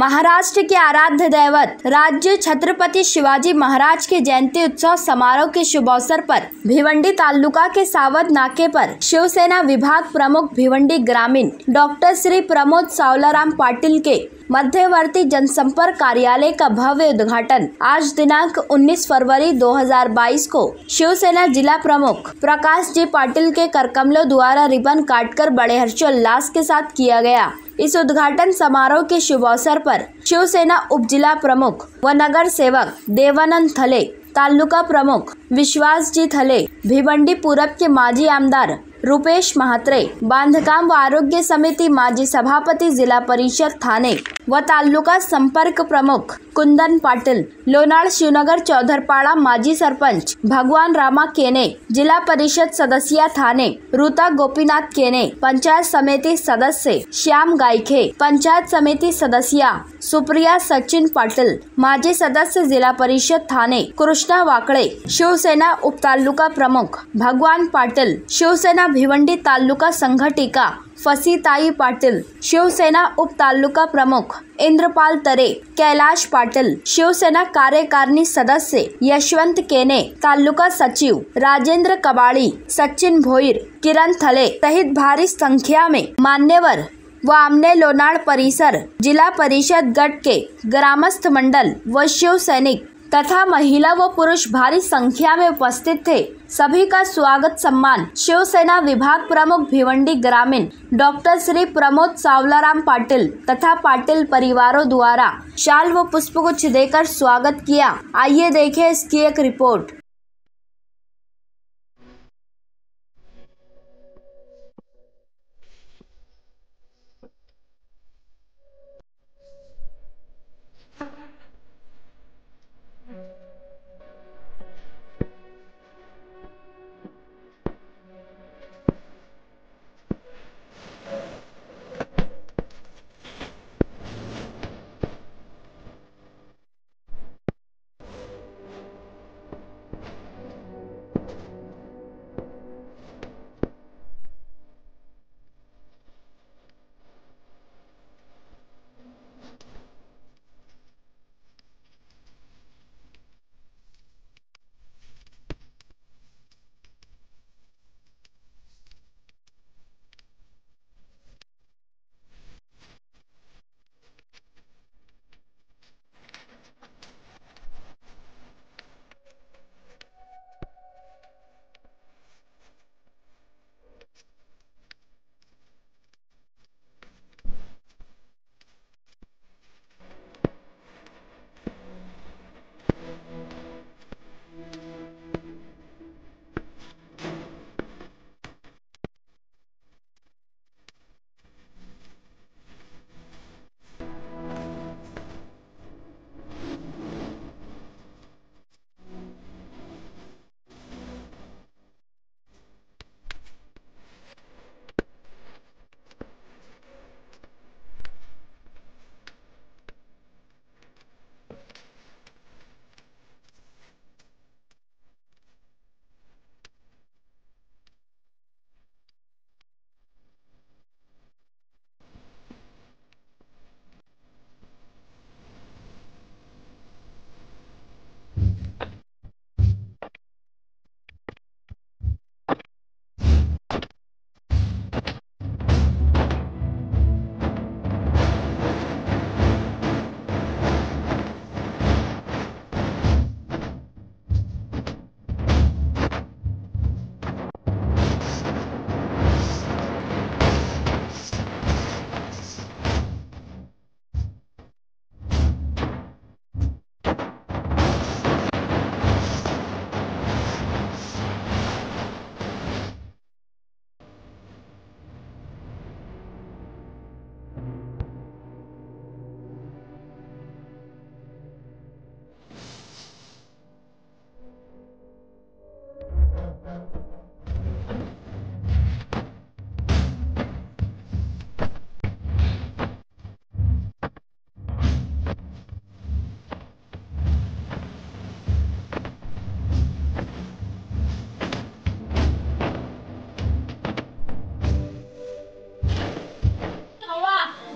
महाराष्ट्र के आराध्य दैवत राज्य छत्रपति शिवाजी महाराज के जयंती उत्सव समारोह के शुभ अवसर पर भिवंडी तालुका के सावध नाके पर शिवसेना विभाग प्रमुख भिवंडी ग्रामीण डॉक्टर श्री प्रमोद सावलाराम पाटिल के मध्यवर्ती जनसंपर्क कार्यालय का भव्य उद्घाटन आज दिनांक 19 फरवरी 2022 को शिवसेना जिला प्रमुख प्रकाश जी पाटिल के करकमलों द्वारा रिबन काटकर बड़े हर्षोल्लास के साथ किया गया। इस उद्घाटन समारोह के शुभ अवसर पर शिवसेना उप जिला प्रमुख व नगर सेवक देवानंद थले, तालुका प्रमुख विश्वास जी थले, भिवंडी पूरब के माजी आमदार रुपेश महात्रे, बांधकाम व आरोग्य समिति माजी सभापति जिला परिषद थाने व तालुका संपर्क प्रमुख कुंदन पाटिल, लोनाड़ शिवनगर चौधरपाड़ा माजी सरपंच भगवान रामा केने, जिला परिषद सदस्य थाने रूता गोपीनाथ केने, पंचायत समिति सदस्य श्याम गायखे, पंचायत समिति सदस्य सुप्रिया सचिन पाटिल, माजी सदस्य जिला परिषद थाने कृष्णा वाकड़े, शिवसेना उप तालुका प्रमुख भगवान पाटिल, शिवसेना भिवंडी तालुका संघटिका फसीताई पाटिल, शिवसेना उप तालुका प्रमुख इंद्रपाल तरे, कैलाश पाटिल, शिवसेना कार्यकारिणी सदस्य यशवंत केने, तालुका सचिव राजेंद्र कबाड़ी, सचिन भोईर, किरण थले सहित भारी संख्या में मान्यवर व आमने लोनाड़ परिसर जिला परिषद गट के ग्रामस्थ मंडल व शिव सैनिक तथा महिला व पुरुष भारी संख्या में उपस्थित थे। सभी का स्वागत सम्मान शिवसेना विभाग प्रमुख भिवंडी ग्रामीण डॉक्टर श्री प्रमोद सावलाराम पाटिल तथा पाटिल परिवारों द्वारा शाल व पुष्पगुच्छ देकर स्वागत किया। आइए देखें इसकी एक रिपोर्ट।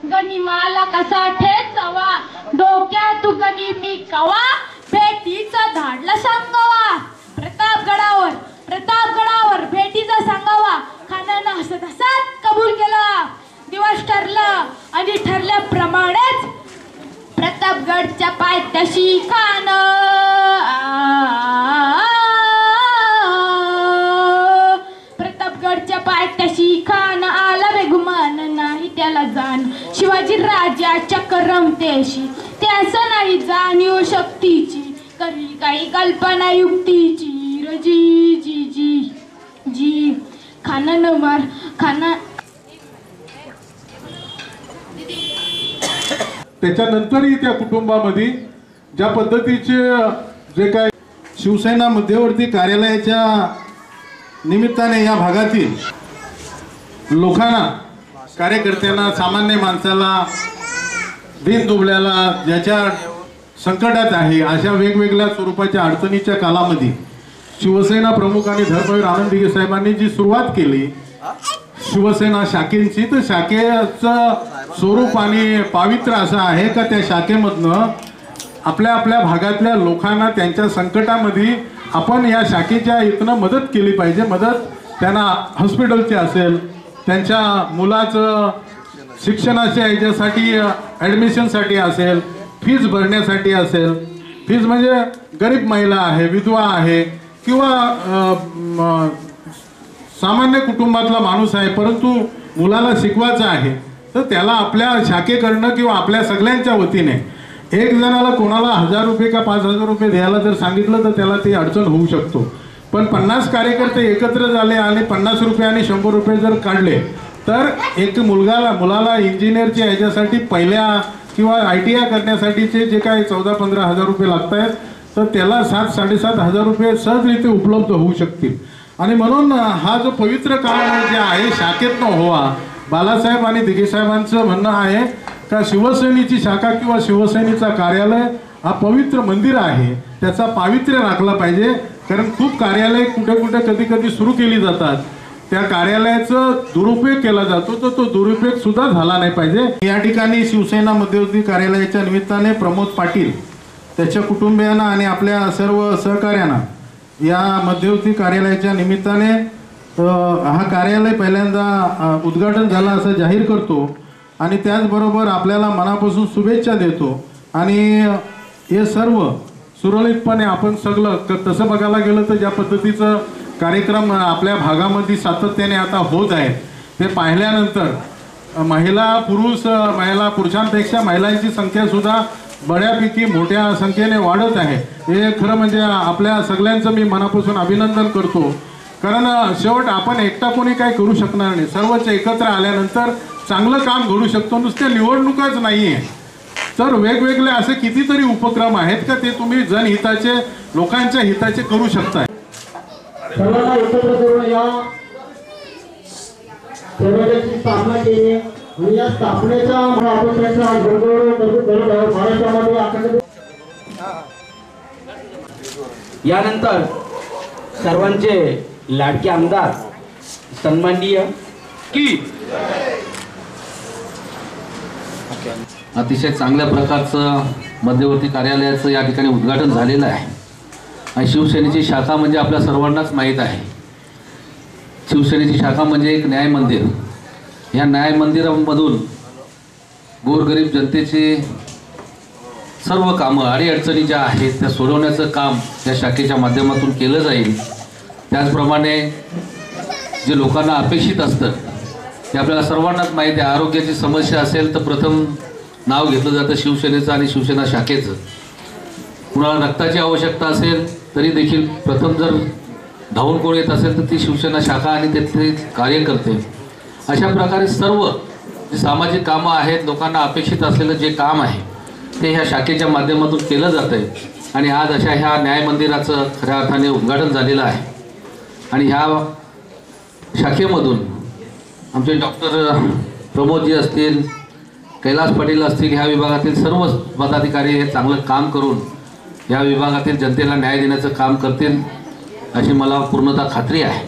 गनिमाला कसा ठेचावा डोक्या तुगनी मी कवा भेटीचा धाडला सांगावा. प्रतापगडावर भेटीचा सांगावा. खानानं हसत हसत कबूल केला. दिवस ठरला आणि ठरल्याप्रमाणेच प्रतापगडच्या पायथ्याशी खान प्रतापगडच्या पायथ्याशी खान आला बेगुमान नाही त्याला जाण. शिवाजी राजाच्या करमतेशी त्यास नाही जाणीव शक्तीची करी काही कल्पना युक्तीची. जी जी जी जी खानानं खाना त्याच्यानंतरही त्या कुटुंबामध्ये ज्या पद्धतीचे जे काय शिवसेना मध्यवर्ती कार्यालयाच्या निमित्ताने या भागातील लोकांना, कार्यकर्त्यांना, सामान्य माणसाला, दीनदुबळ्याला, ज्याच्या संकटात आहे अशा वेगवेगळ्या स्वरूपाच्या अडचणीच्या कालामध्ये शिवसेना प्रमुख आणि धर्मवीर आनंद दिघे साहेबांनी जी सुरुवात केली शिवसेना शाखेची, तर शाखेचं स्वरूप आणि पावित्र्य असं आहे का त्या शाखेमधनं आपल्या आपल्या भागातल्या लोकांना त्यांच्या संकटामध्ये आपण या शाखेच्या इथनं मदत केली पाहिजे. मदत त्यांना हॉस्पिटलची असेल, त्यांच्या मुलाचं शिक्षणाच्या ह्याच्यासाठी ॲडमिशनसाठी असेल, फीज भरण्यासाठी असेल, फीज म्हणजे गरीब महिला आहे, विधवा आहे किंवा सामान्य कुटुंबातला माणूस आहे परंतु मुलाला शिकवायचं आहे, तर त्याला आपल्या शाखेकडनं किंवा आपल्या सगळ्यांच्या वतीने एक जणाला कोणाला 1000 रुपये का 5000 रुपये द्यायला जर सांगितलं तर त्याला ती अडचण होऊ शकतो. पण 50 कार्यकर्ते एकत्र झाले आणि 50 रुपये आणि 100 रुपये जर काढले तर एक मुलाला इंजिनियरच्या ह्याच्यासाठी पहिल्या किंवा ITI करण्यासाठीचे जे काही 14-15 हजार रुपये लागत आहेत तर त्याला 7-7.5 हजार रुपये सहजरित्या उपलब्ध होऊ शकतील. आणि म्हणून हा जो पवित्र काळ जे आहे शाखेतनं व्हावा. बालासाहेब आणि दिघे साहेबांचं म्हणणं आहे का शिवसेनेची शाखा किंवा शिवसेनेचा कार्यालय हा पवित्र मंदिर आहे, त्याचा पावित्र्य राखला पाहिजे. कारण खूप कार्यालय कुठे कुठे कधी कधी सुरू केली जातात, त्या कार्यालयाचा दुरुपयोग केला जातो, तर तो दुरुपयोग सुद्धा झाला नाही पाहिजे. या ठिकाणी शिवसेना मध्यवर्ती कार्यालयाच्या निमित्ताने प्रमोद पाटील, त्याच्या कुटुंबियांना आणि आपल्या सर्व सहकार्यांना या मध्यवर्ती कार्यालयाच्या निमित्ताने हा कार्यालय पहिल्यांदा उद्घाटन झाला असं जाहीर करतो आणि त्याचबरोबर आपल्याला मनापासून शुभेच्छा देतो. आणि हे सर्व सुरळीतपणे आपण सगळं तसं बघायला गेलं तर ज्या पद्धतीचं कार्यक्रम आपल्या भागामध्ये सातत्याने आता होत आहे ते पाहिल्यानंतर महिला पुरुषांपेक्षा महिलांची संख्या सुद्धा बऱ्यापैकी मोठ्या संख्येने वाढत आहे. हे खरं म्हणजे आपल्या सगळ्यांचं मी मनापासून अभिनंदन करतो. कारण शेवट आपण एकटा कोणी काय करू शकणार नाही, सर्वच एकत्र आल्यानंतर चांगलं काम घडू शकतो. नुसत्या निवडणुकाच नाही आहे तर वेगवेगळे असे कितीतरी उपक्रम आहेत का ते तुम्ही जनहिताचे, लोकांच्या हिताचे करू शकताय. सर्वांना एकत्र करून या संघटनेची स्थापना केली आणि या स्थापनेच्या आपण त्यांचा महाराष्ट्रामध्ये यानंतर सर्वांचे लाडके आमदार सन्माननीय की अतिशय चांगल्या प्रकारचं मध्यवर्ती कार्यालयाचं या ठिकाणी उद्घाटन झालेलं आहे. आणि शिवसेनेची शाखा म्हणजे आपल्या सर्वांनाच माहीत आहे. शिवसेनेची शाखा म्हणजे एक न्याय मंदिर. या न्याय मंदिरामधून गोरगरीब जनतेचे सर्व कामं अडीअडचणी ज्या आहेत त्या सोडवण्याचं काम या शाखेच्या माध्यमातून केलं जाईल. त्याचप्रमाणे जे लोकांना अपेक्षित असतं ते आपल्याला सर्वांनाच माहिती आहे. आरोग्याची समस्या असेल तर प्रथम नाव घेतलं जातं शिवसेनेचं आणि शिवसेना शाखेचं. कुणाला रक्ताची आवश्यकता असेल तरी देखील प्रथम जर धावून कोण येत असेल तर ती शिवसेना शाखा आणि तिथले कार्यकर्ते. अशा प्रकारे सर्व जे सामाजिक कामं आहेत, लोकांना अपेक्षित असलेलं जे काम आहे ते ह्या शाखेच्या माध्यमातून केलं जातं आहे. आणि आज अशा ह्या न्याय मंदिराचं खऱ्या अर्थाने उद्घाटन झालेलं आहे. आणि ह्या शाखेमधून आमचे डॉक्टर प्रमोदजी असतील, कैलास पाटील असतील, ह्या विभागातील सर्व पदाधिकारी हे चांगलं काम करून या विभागातील जनतेला न्याय देण्याचं काम करतील अशी मला पूर्णतः खात्री आहे.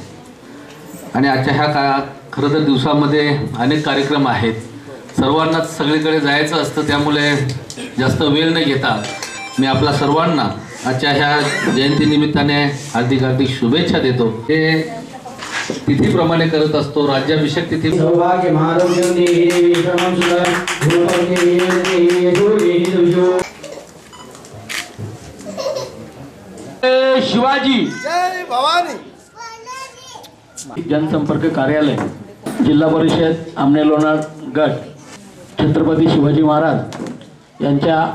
आणि आजच्या ह्या खरं तर दिवसामध्ये अनेक कार्यक्रम आहेत. सर्वांनाच सगळीकडे जायचं असतं, त्यामुळे जास्त वेळ न घेता मी आपल्या सर्वांना आजच्या ह्या जयंतीनिमित्ताने हार्दिक हार्दिक शुभेच्छा देतो। हे तिथीप्रमाणे करत असतो, राज्याभिषेक तिथी सौभाग्य महारोग्यं देहि श्रमं सुखं भूपतिं देहि दुर्यो शिवाजी जय भवानी। जनसंपर्क कार्यालय जिल्हा परिषद आमने लोणार गट छत्रपती शिवाजी महाराज यांच्या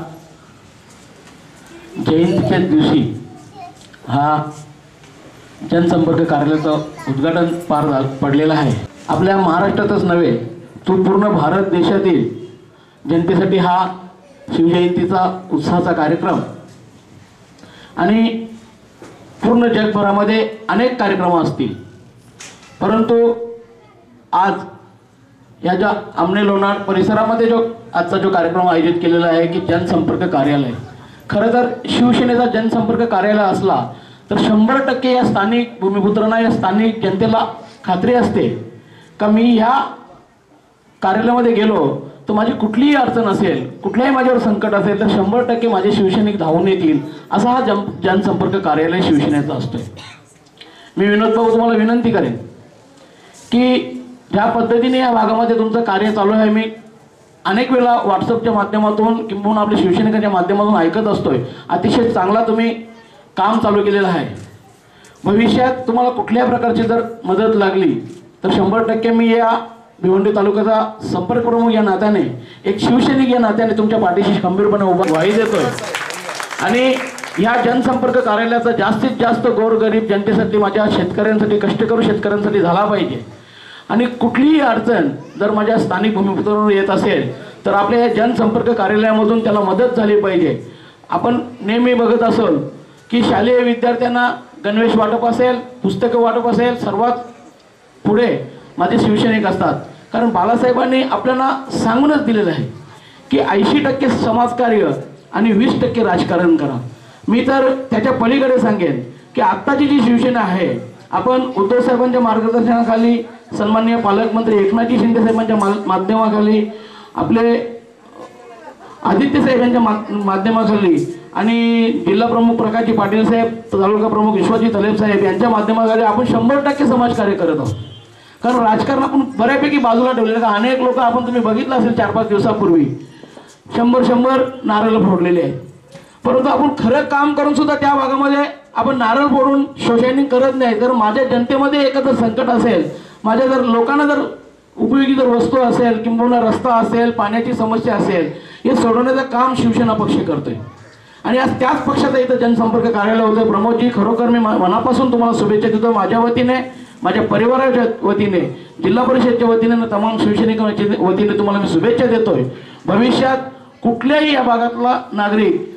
जयंतीच्या दिवशी हा जनसंपर्क कार्यालयाचं उद्घाटन पडलेलं आहे। आपल्या महाराष्ट्रातच नव्हे तो पूर्ण भारत देशातील जनतेसाठी हा शिवजयंतीचा उत्साहाचा कार्यक्रम आणि पूर्ण जगभरामध्ये अनेक कार्यक्रम असतील, परंतु आज या ज्या आमने लोणार परिसरामध्ये जो आजचा जो कार्यक्रम आयोजित केलेला आहे की जनसंपर्क कार्यालय, खरं तर शिवसेनेचा जनसंपर्क कार्यालय असला तर 100% या स्थानिक भूमिपुत्रांना या स्थानिक जनतेला खात्री असते का मी ह्या कार्यालयामध्ये गेलो तर माझी कुठलीही अडचण असेल, कुठल्याही माझ्यावर संकट असेल तर 100% माझे शिवसैनिक धावून येतील, असा हा जनसंपर्क कार्यालय शिवसेनेचा असतोय। मी विनोद भाऊ तुम्हाला विनंती करेन की ज्या पद्धतीने या भागामध्ये तुमचं कार्य चालू आहे, मी अनेक वेळा व्हॉट्सअपच्या माध्यमातून किंवा आपल्या शिवसैनिकांच्या माध्यमातून ऐकत असतोय, अतिशय चांगला तुम्ही काम चालू केलेलं आहे। भविष्यात तुम्हाला कुठल्याही प्रकारची जर मदत लागली तर 100% मी या भिवंडी तालुक्याचा संपर्क प्रमुख या नात्याने, एक शिवसैनिक या नात्याने तुमच्या पाठीशी खंबीरपणे उभा ग्वाही देतोय। आणि या जनसंपर्क कार्यालयाचा जास्तीत जास्त गोरगरीब जनतेसाठी, माझ्या शेतकऱ्यांसाठी, कष्टकरू शेतकऱ्यांसाठी झाला पाहिजे। आणि कुठलीही अडचण जर माझ्या स्थानिक भूमिपुत्रांवर येत असेल तर आपल्या या जनसंपर्क कार्यालयामधून त्याला मदत झाली पाहिजे। आपण नेहमी बघत असोल की शालेय विद्यार्थ्यांना गणवेश वाटप असेल, पुस्तकं वाटप असेल, सर्वात पुढे माझे शिवसैनिक असतात, कारण बाळासाहेबांनी आपल्याला सांगूनच दिलेलं आहे की 80% समाजकार्य आणि 20% राजकारण करा। मी तर त्याच्या पलीकडे सांगेन की आत्ताची जी शिवसेना आहे, आपण उद्धव साहेबांच्या मार्गदर्शनाखाली, सन्माननीय पालकमंत्री एकनाथजी शिंदे साहेबांच्या माध्यमाखाली, आपले आदित्य साहेबांच्या माध्यमाखाली आणि जिल्हा प्रमुख प्रकाशजी पाटील साहेब, तालुका प्रमुख विश्वजी तलेब साहेब यांच्या माध्यमाखाली आपण 100% समाजकार्य करत आहोत। कारण राजकारण आपण बऱ्यापैकी बाजूला ठेवलेलं का अनेक लोक आपण तुम्ही बघितलं असेल 4-5 दिवसापूर्वी 100 नारळ फोडलेले आहेत, परंतु आपण खरं काम करून सुद्धा त्या भागामध्ये आपण नारळ फोडून शिवसैनिक करत नाही। तर माझ्या जनतेमध्ये एखादं संकट असेल, माझ्या जर लोकांना जर उपयोगी जर वस्तू असेल किंवा रस्ता असेल, पाण्याची समस्या असेल, हे सोडवण्याचं काम शिवसेना पक्ष करतोय। आणि आज त्याच पक्षाचा इथं जनसंपर्क कार्यालय होतं। प्रमोदजी, खरोखर मी मनापासून तुम्हाला शुभेच्छा देतो। माझ्या वतीने, माझ्या परिवाराच्या वतीने, जिल्हा परिषदच्या वतीने, तमाम शिवसैनिकांच्या वतीने तुम्हाला मी शुभेच्छा देतोय। भविष्यात कुठल्याही या भागातला नागरिक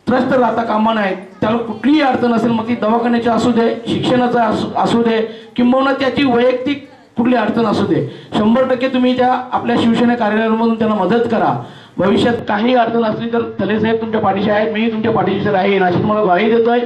त्रस्त राहता कामा नये, त्याला कुठलीही अडचण असेल, मग ती दवाखान्याची असू दे, शिक्षणाचा असू दे किंवा त्याची वैयक्तिक कुठली अडचण असू दे, 100% तुम्ही त्या आपल्या शिवसेना कार्यालयामधून त्यांना मदत करा। भविष्यात काही अडचण असली तर तले साहेब तुमच्या पाठीशी आहेत, मी तुमच्या पाठीशी राहीन अशी तुम्हाला ग्वाही देतोय।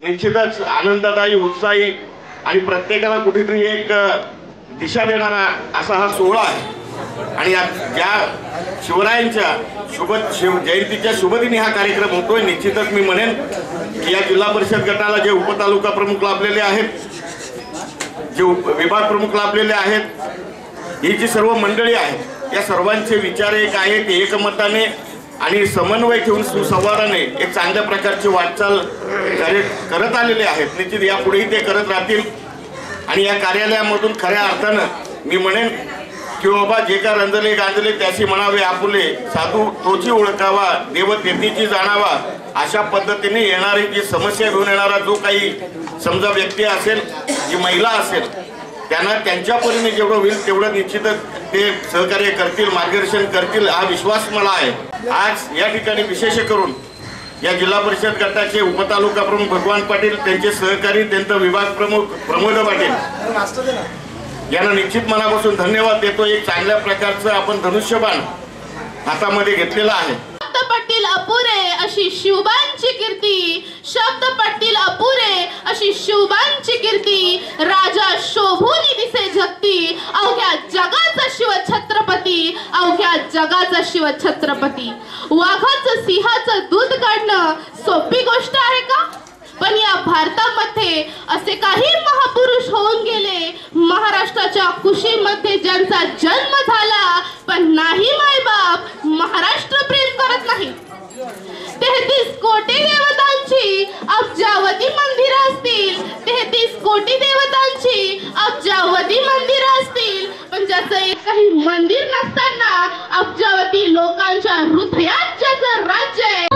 निश्चितच आनंददायी, उत्साही आणि प्रत्येकाला कुठेतरी एक दिशा देणारा असा हा सोहळा आहे। आणि या शिवरायांच्या जयंतीच्या शुभदिनी हा कार्यक्रम होतोय। निश्चितच मी म्हणेन की या जिल्हा परिषद गटाला जे उपतालुका प्रमुख लाभलेले आहेत, जे विभाग प्रमुख लाभलेले आहेत, ही जी सर्व मंडळी आहेत, या सर्वांचे विचार एक आहेत, एकमताने आणि समन्वय ठेवून सुसंवादाने एक चांगल्या प्रकारची वाटचाल करत आलेले आहेत. निश्चित यापुढेही ते करत राहतील. आणि या कार्यालयामधून खऱ्या अर्थानं मी म्हणेन की बाबा जे का रंजले गांजले त्याशी म्हणावे आपुले, साधू तोची ओळखावा, देव तेथीची जाणावा, अशा पद्धतीने येणारी जी समस्या घेऊन येणारा जो काही समजा व्यक्ती असेल, जी महिला असेल, त्यांना त्यांच्या परीने जेवढं होईल तेवढं निश्चितच ते सहकार्य करतील, मार्गदर्शन करतील हा विश्वास मला आहे. आज या ठिकाणी विशेष करून या जिल्हा परिषद गटाचे उपतालुका प्रमुख भगवान पाटील, त्यांचे सहकारी, त्यांचा विभाग प्रमुख प्रमोद पाटील यांना निश्चित मनापासून धन्यवाद देतो. एक चांगल्या प्रकारचं आपण धनुष्यबाण हातामध्ये घेतलेलं आहे. शब्द पडतील अपुरे अशी शिवबांची कीर्ती, शब्द पडतील अपुरे अशी शिवबांची कीर्ती, राजा शोभूनी दिसे जगती, अवघ्या जगाचा शिव छत्रपती, अवघ्या जगाचा शिव छत्रपती. वाघाचं सिंहाचं दूध काढणं सोपी गोष्ट आहे का? पण या भारतामध्ये असे काही महापुरुष होऊन गेले, महाराष्ट्राच्या कुशीमध्ये ज्यांचा जन्म झाला पण नाही मायबाप महाराष्ट्र प्रेम करत नाही. 33 कोटी देवतांची अब्जावधी मंदिरं असतील, 33 कोटी देवतांची अब्जावधी मंदिरं असतील, पण ज्याचं एकही मंदिर नसताना अब्जावधी लोकांच्या हृदयात ज्याचं राज्य आहे.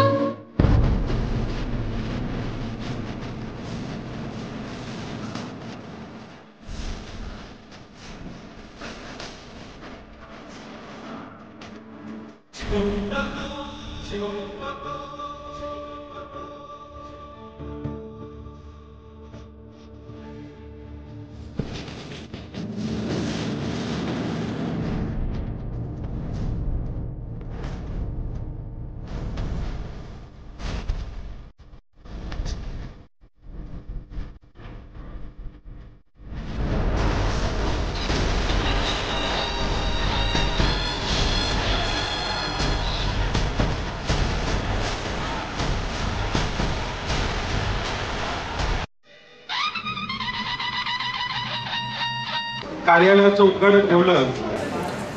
कार्यालयाचं उद्घाटन ठेवलं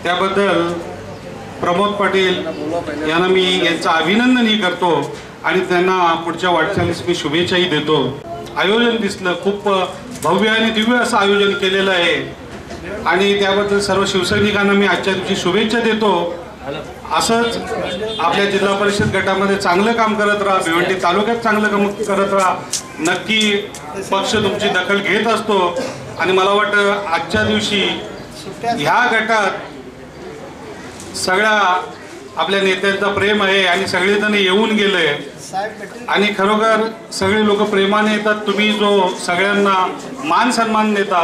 त्याबद्दल प्रमोद पाटील यांना मी यांचं अभिनंदनही करतो आणि त्यांना पुढच्या वाटचालीस मी शुभेच्छाही देतो. आयोजन दिसलं खूप भव्य आणि दिव्य असं आयोजन केलेलं आहे आणि त्याबद्दल सर्व शिवसैनिकांना मी आजच्या दिवशी शुभेच्छा देतो. असंच आपल्या जिल्हा परिषद गटामध्ये चांगलं काम करत राहा, भिवंडी तालुक्यात चांगलं काम करत राहा. नक्की पक्ष तुमची दखल घेत असतो आणि मला वाटतं आजच्या दिवशी ह्या गटात सगळ्या आपल्या नेत्यांचा प्रेम आहे आणि सगळेजण येऊन गेले आणि खरोखर सगळे लोक प्रेमाने येतात. तुम्ही जो सगळ्यांना मान सन्मान देता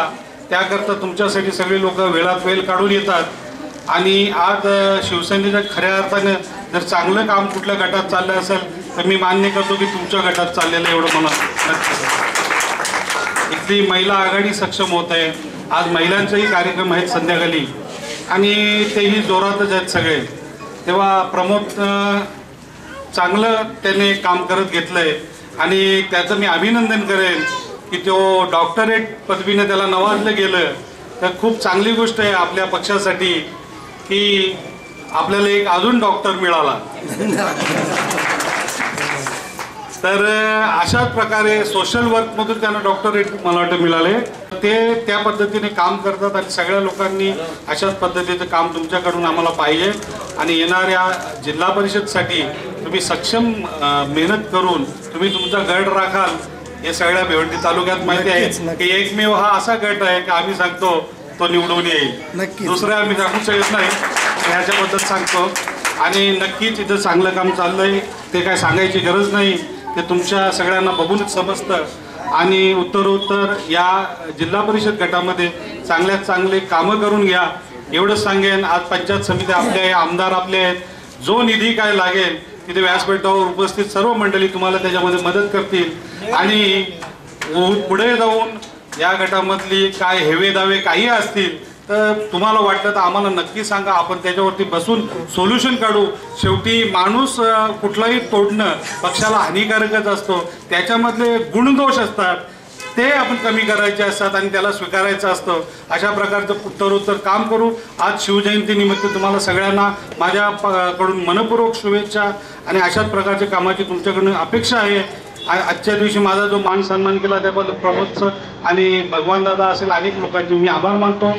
त्याकरता तुमच्यासाठी सगळे लोक वेळात वेळ काढून येतात आणि आज शिवसेनेच्या खऱ्या अर्थाने जर चांगलं काम कुठल्या गटात चाललं असेल तर मी मान्य करतो की तुमच्या गटात चाललेलं एवढं मला नक्की. इथली महिला आघाडी सक्षम होत आहे. आज महिलांचेही कार्यक्रम आहेत संध्याकाळी आणि तेही जोरातच आहेत सगळे. तेव्हा प्रमोद चांगलं त्याने काम करत घेतलंय आणि त्याचं मी अभिनंदन करेन की तो डॉक्टरेट पदवीने त्याला नवाजलं गेलं तर खूप चांगली गोष्ट आहे आपल्या पक्षासाठी की आपल्याला एक अजून डॉक्टर मिळाला. तर अशाच प्रकारे सोशल वर्कमधून त्यांना डॉक्टरेट मला वाटतं मिळाले. ते त्या पद्धतीने काम करतात आणि सगळ्या लोकांनी अशाच पद्धतीचं काम तुमच्याकडून आम्हाला पाहिजे आणि येणाऱ्या जिल्हा परिषदसाठी तुम्ही सक्षम मेहनत करून तुम्ही तुमचा गट राखाल. हे सगळ्या भिवंडी तालुक्यात माहिती आहे की एकमेव हा असा गट आहे की आम्ही सांगतो तो निवडून येईल, दुसरं आम्ही सांगू शकत नाही. ह्याच्याबद्दल सांगतो आणि नक्कीच इथं चांगलं काम चाललंय ते काय सांगायची गरज नाही, ते तुमच्या सगळ्यांना बघूनच समजतं आणि उत्तरोत्तर या जिल्हा परिषद गटामध्ये चांगल्यात चांगले कामं करून घ्या एवढंच सांगेन. आज पंचायत समिती आपले आहे, आमदार आपले आहेत, जो निधी काय लागेल तिथे व्यासपीठावर उपस्थित सर्व मंडळी तुम्हाला त्याच्यामध्ये मदत करतील आणि पुढे जाऊन या गटामधली काय हेवे दावे काही असतील तर तुम्हाला वाटलं तर आम्हाला नक्की सांगा, आपण त्याच्यावरती बसून सोल्युशन काढू. शेवटी माणूस कुठलाही तोडणं पक्षाला हानिकारकच असतो, त्याच्यामधले गुणदोष असतात ते आपण कमी करायचे असतात आणि त्याला स्वीकारायचं असतं. अशा प्रकारचं उत्तरोत्तर काम करू. आज शिवजयंतीनिमित्त तुम्हाला सगळ्यांना माझ्याकडून मनपूर्वक शुभेच्छा आणि अशाच प्रकारच्या कामाची तुमच्याकडून अपेक्षा आहे. आजच्या दिवशी माझा जो मान सन्मान केला त्याबद्दल प्रमोद सर आणि भगवान दादा असेल अनेक लोकांचे मी आभार मानतो.